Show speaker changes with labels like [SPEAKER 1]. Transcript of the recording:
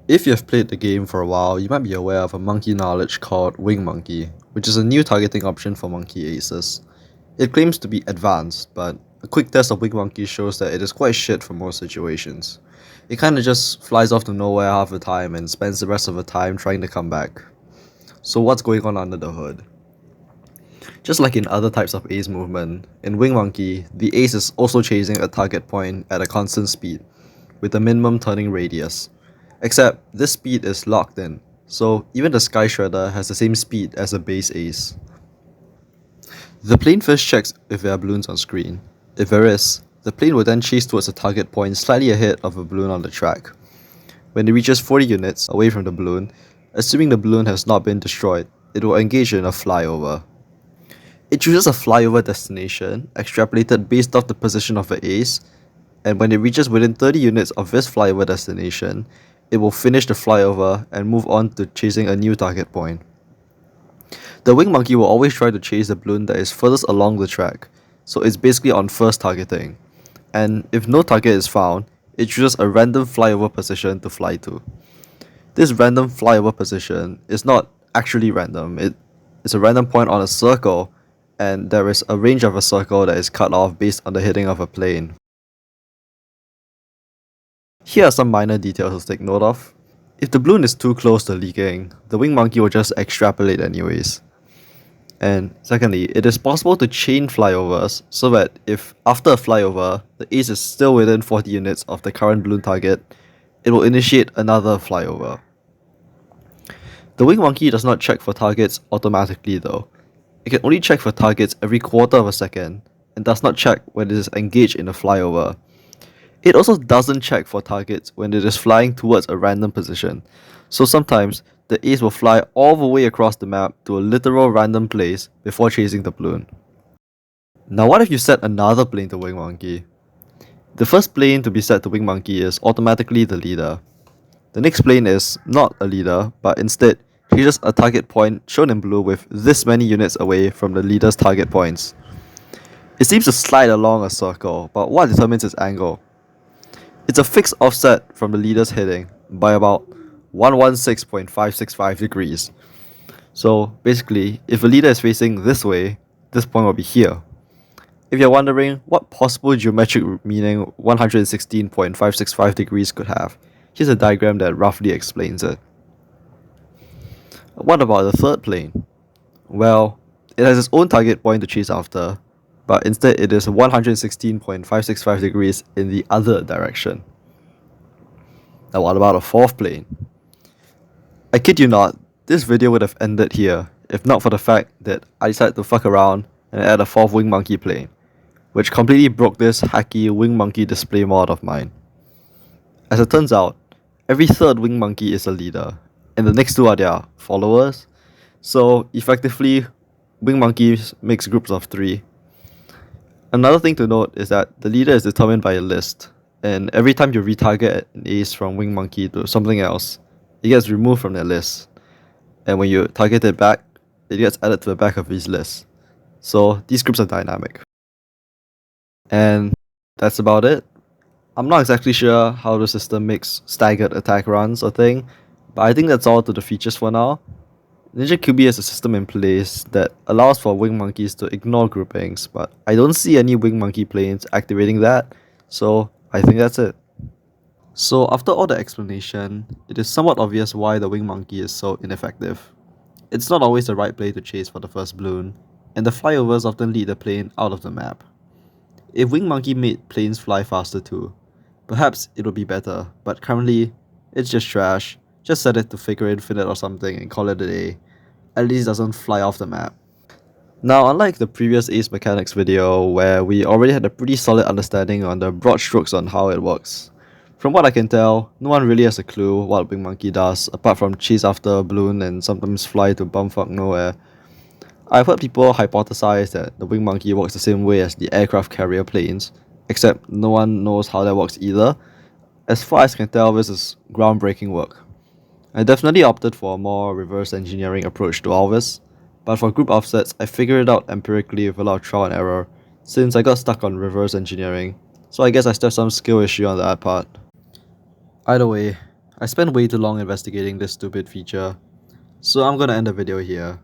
[SPEAKER 1] If you have played the game for a while, you might be aware of a monkey knowledge called Wingmonkey, which is a new targeting option for monkey aces. It claims to be advanced, but a quick test of Wingmonkey shows that it is quite shit for most situations. It kinda just flies off to nowhere half the time and spends the rest of the time trying to come back. So what's going on under the hood? Just like in other types of ace movement, in Wingmonkey, the ace is also chasing a target point at a constant speed, with a minimum turning radius. Except this speed is locked in, so even the Sky Shredder has the same speed as the base ace. The plane first checks if there are balloons on screen. If there is, the plane will then chase towards a target point slightly ahead of a balloon on the track. When it reaches 40 units away from the balloon, assuming the balloon has not been destroyed, it will engage in a flyover. It chooses a flyover destination, extrapolated based off the position of the ace, and when it reaches within 30 units of this flyover destination, it will finish the flyover and move on to chasing a new target point. The Wingmonkey will always try to chase the balloon that is furthest along the track, so it's basically on first targeting. And if no target is found, it chooses a random flyover position to fly to. This random flyover position is not actually random, it is a random point on a circle, and there is a range of a circle that is cut off based on the hitting of a plane. Here are some minor details to take note of. If the balloon is too close to leaking, the Wingmonkey will just extrapolate anyways. And secondly, it is possible to chain flyovers so that if after a flyover, the ace is still within 40 units of the current balloon target, it will initiate another flyover. The Wingmonkey does not check for targets automatically though. It can only check for targets every quarter of a second, and does not check when it is engaged in a flyover. It also doesn't check for targets when it is flying towards a random position, so sometimes the ace will fly all the way across the map to a literal random place before chasing the balloon. Now what if you set another plane to Wingmonkey? The first plane to be set to Wingmonkey is automatically the leader. The next plane is not a leader, but instead chooses a target point shown in blue with this many units away from the leader's target points. It seems to slide along a circle, but what determines its angle? It's a fixed offset from the leader's heading by about 116.565 degrees. So basically, if the leader is facing this way, this point will be here. If you're wondering what possible geometric meaning 116.565 degrees could have, here's a diagram that roughly explains it. What about the third plane? Well, it has its own target point to chase after, but instead it is 116.565 degrees in the other direction. Now what about a fourth plane? I kid you not, this video would have ended here if not for the fact that I decided to fuck around and add a fourth Wingmonkey plane, which completely broke this hacky Wingmonkey display mod of mine. As it turns out, every third Wingmonkey is a leader, and the next two are their followers, so effectively, Wingmonkeys makes groups of 3. Another thing to note is that the leader is determined by a list, and every time you retarget an ace from Wingmonkey to something else, it gets removed from that list. And when you target it back, it gets added to the back of these lists. So these groups are dynamic. And that's about it. I'm not exactly sure how the system makes staggered attack runs a thing, but I think that's all to the features for now. Ninja QB has a system in place that allows for Wingmonkeys to ignore groupings, but I don't see any Wingmonkey planes activating that, so I think that's it. So after all the explanation, it is somewhat obvious why the Wingmonkey is so ineffective. It's not always the right play to chase for the first balloon, and the flyovers often lead the plane out of the map. If Wingmonkey made planes fly faster too, perhaps it would be better, but currently, it's just trash. Just set it to figure infinite or something and call it a day. At least it doesn't fly off the map. Now, unlike the previous Ace Mechanics video where we already had a pretty solid understanding on the broad strokes on how it works, from what I can tell, no one really has a clue what Wingmonkey does apart from chase after a balloon and sometimes fly to bumfuck nowhere. I've heard people hypothesize that the Wingmonkey works the same way as the aircraft carrier planes, except no one knows how that works either. As far as I can tell, this is groundbreaking work. I definitely opted for a more reverse engineering approach to all this, but for group offsets, I figured it out empirically with a lot of trial and error, since I got stuck on reverse engineering, so I guess I still have some skill issue on that part. Either way, I spent way too long investigating this stupid feature, so I'm gonna end the video here.